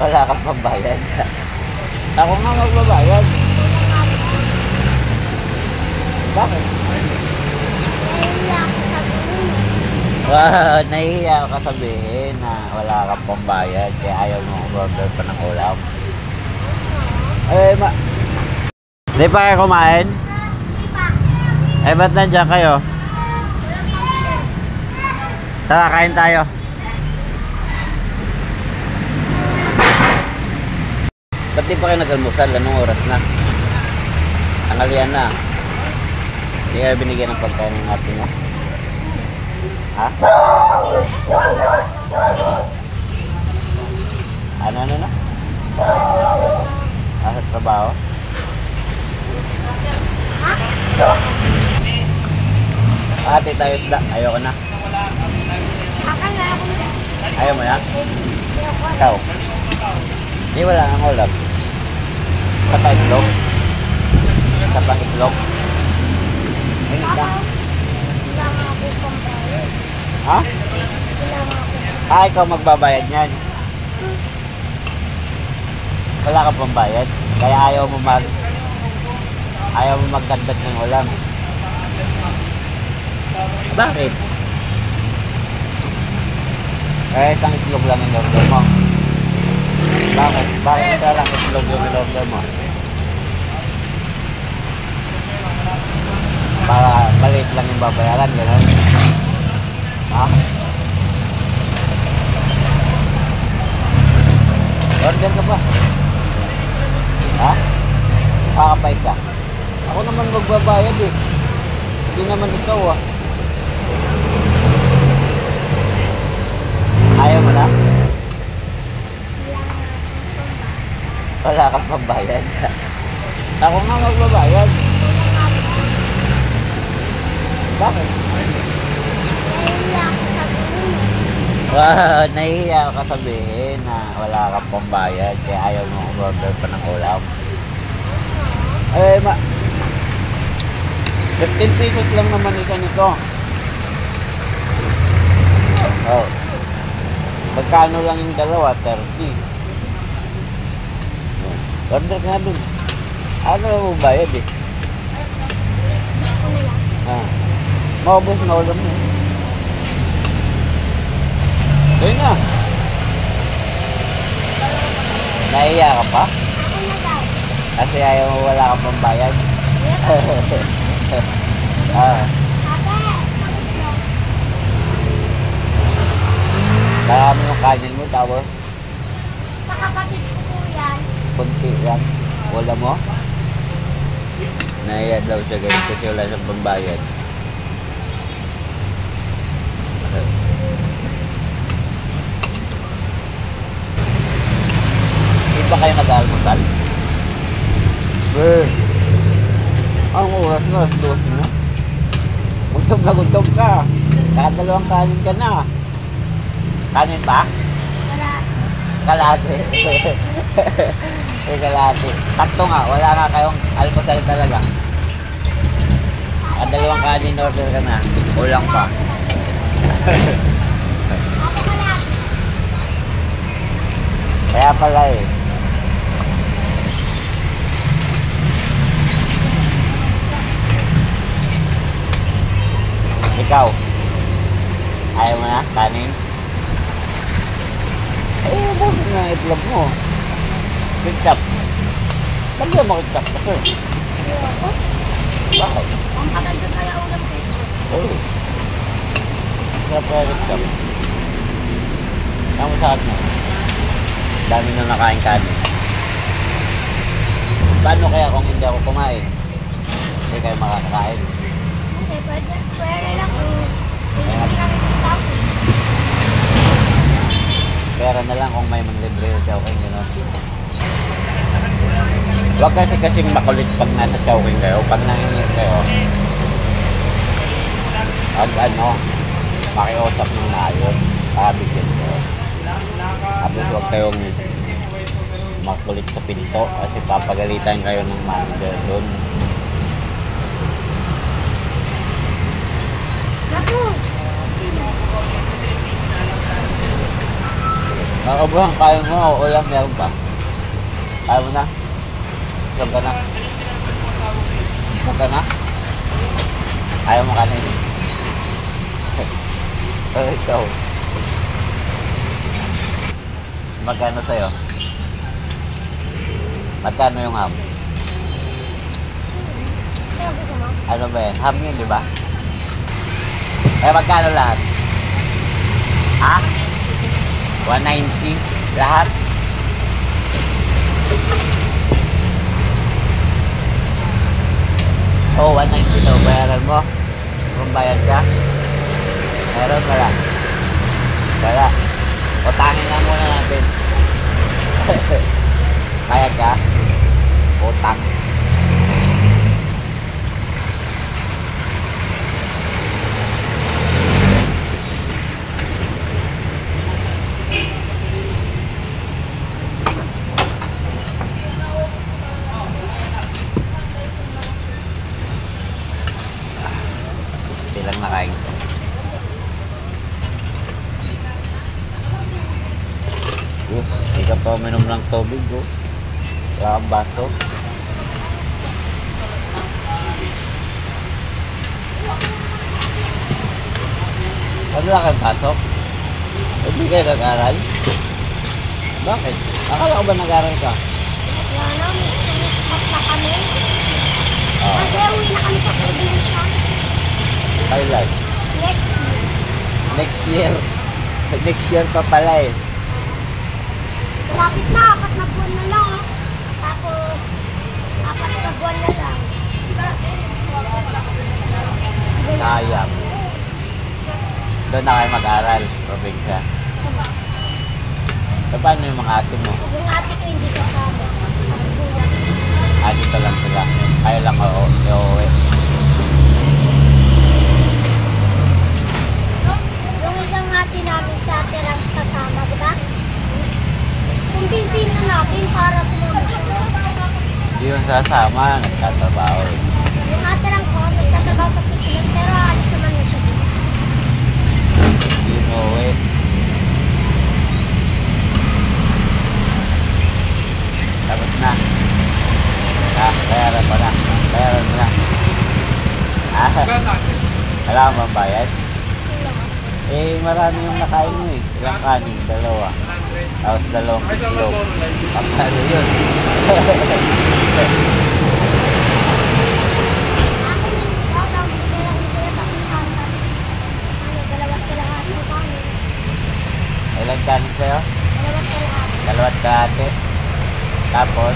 Wala kang pambayad. Ako nga magbabayad. Bakit? Nahihiya ka sabihin na wala kang pambayad kaya ayaw mo order pa ng ulam. Hindi pa kayo kumain? Ba't nandiyan kayo? Tara, kain tayo. Ba't di pa kayo nag-almusal? Anong oras na? Tanghalian na. Hindi kayo binigyan ng pagkain ng ating mo? Ha? Ano na? Sa trabaho? Ate tayo isda. Ayoko na. Ayaw mo na? Ikaw? Hindi, wala nang ulam. Sa pang itlog? Sa pang itlog? Ayun ka? Ha? Ikaw magbabayad niyan. Wala kang pambayad. Kaya ayaw mo magdagdag ng ulam. Bakit? Isang itlog lang yung order mo. Bakit? Bakit isa lang itlog yung order mo? Para maliit lang yung babayaran, gano'n? Ha? Order ka ba? Ha? Baka pa isa. Ako naman magbabayad eh. Hindi naman ikaw ah. Ayaw mo na? Wala kang pambayad. Ako nga magbabayad. Bakit? Nahihiya ka sabihin na wala kang pambayad kaya ayaw mo order pa ng ulam. 15 pesos lang naman isa nito. Oh. Magkano lang yung dalawa? 30. Order nga dun. Ano mo bayad eh? Maubos na ulam mo. Kaya na. Nahiya ka pa? Kasi ayaw mo wala kang pambayad. Marami yung kanin mo tapos? Sa kapatid ko po yan. Kunti lang. Wala mo? Nahiya daw siya guys kasi wala siyang pambayad. Hindi ba kayo nag-almusal? Ang oras na, 12 na. Gutom ka. Kadalawang kanin ka na. Kanin pa? Kalate. Kalate. Takto nga, wala nga kayong almusal talaga. Kadalawang kanin order ka na. Ulang pa. Kaya pala eh. Ikaw, ayaw mo na kanin? Busin mo ang itlog mo. Ketchup. Lagyan mo ketchup kasi. Bakit? Ang maganda kaya ulam ketchup. Oo. Sarap kaya ketchup. Saan mo sa akin mo? Dami na nakain kanin. Paano kaya kung hindi ako kumain? Hindi kayo makakakain. Hindi, pwede lang kung hindi kami tapos. Pera na lang kung may manlibre sa Chowking, gano'n. Huwag kasi kasing makulit pag nasa Chowking kayo. Pag nangingi kayo, makiusap ng maayos. Bigyan ko. Tapos huwag kayong makulit sa pinto kasi papagalitan kayo ng manager doon. Nakabuhan, kaya mo o ulam meron pa? Kaya mo na? Isang ka na? Isang ka na? Ayaw mo kanin. Pero ikaw. Magkano sa'yo? Magkano yung ham? Sabi ko mo. Ano ba yan? Ham yun, di ba? Eh, magkano lahat? Ha? 190 lahat? Oh, 190 daw. Bayaran mo? Kung bayad ka? Meron wala? Wala. Utangin lang muna natin. Kaya ka? Utang. Lang nakain ko. Hindi ka pa uminom ng tubig, oh. Wala kang baso. Wala kang baso? Hindi kayo nag-aral? Bakit? Akala ko ba nag-aral ka? Wala na, may spot na kami. Oo. Kasi uwi na kami sa probinsya. Kailan? Next year. Next year. Next year pa pala eh. Malapit na, 4 na buwan na lang. Tapos, 4 na buwan na lang. Sayang. Doon na kayo mag-aral, probinsya. So, paano yung mga ate mo? Yung ate ko hindi kasama. Ate ko lang. Dito lang sila. Kayo lang uuwi. Yung isang ate namin sa atirang kasama, di ba? Kumbinsin na natin para sumama siya. Hindi yung sasama, nagtatrabaho. Yung atirang ko, nagtatrabaho sa Sikilan, pero alis naman na siya. Hindi mo uuwi. Tapos na. Bayaran mo na. Bayaran mo na. Wala kang mambayad? Eh, marami yung nakain mo eh. Ilang kanin? 2. Tapos 2 itlog. Pagkano yun? Ilang kanin sa'yo? 2 kalahati. Tapos,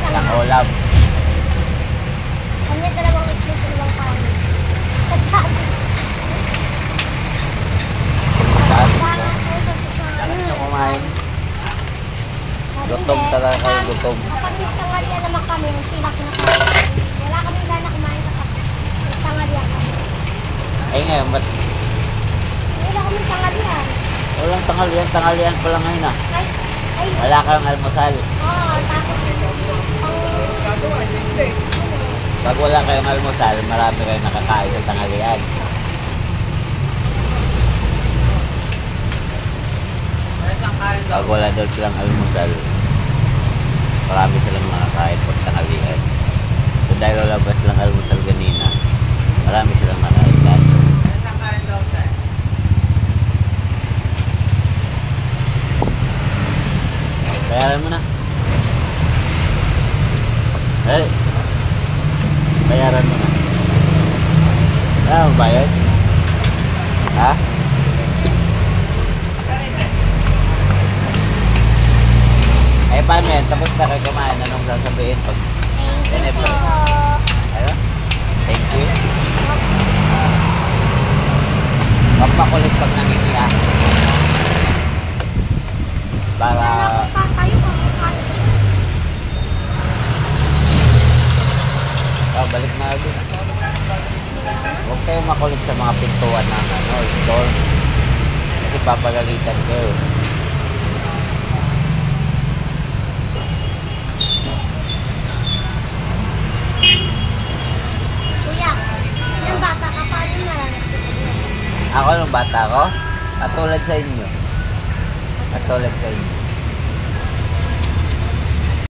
isang ulam. Kanya 2 itlog, 2 kanin. Alam niyo kumain. Gutom talaga kayo, gutom. Kapag nagtangalian naman kami, yung sila kinakain. Wala kaming gana kumain kapag nagtangalian kami. Eh ngayon, ba't Wala kaming tangalian. walang tanghalian? Tanghalian pa lang ngayon ah. Ay, Wala kang almusal. oo, tapos Pag wala kayong almusal, marami kayong nakakain sa tanghalian. Pag wala daw silang almusal, marami silang nakakain pag tanghalian. So dahil wala ba silang almusal ganina, marami silang nakain. Bayaran mo na. Hey. Bayaran mo na. Wala mo bayad? Ha? Eh, paano yan? Tapos na kayo kumain. Anong sasabihin pag... thank you po. Ano? Thank you. Huwag makulit pag nangingiya. Para... Tayo po. Oh, balik na agad. Huwag kayo makulit sa mga pintuan ng store. Kasi papagalitan kayo. Kuya, yung bata ka, paano naranas ko? Ako nung bata ko, katulad sa inyo. ito, left side.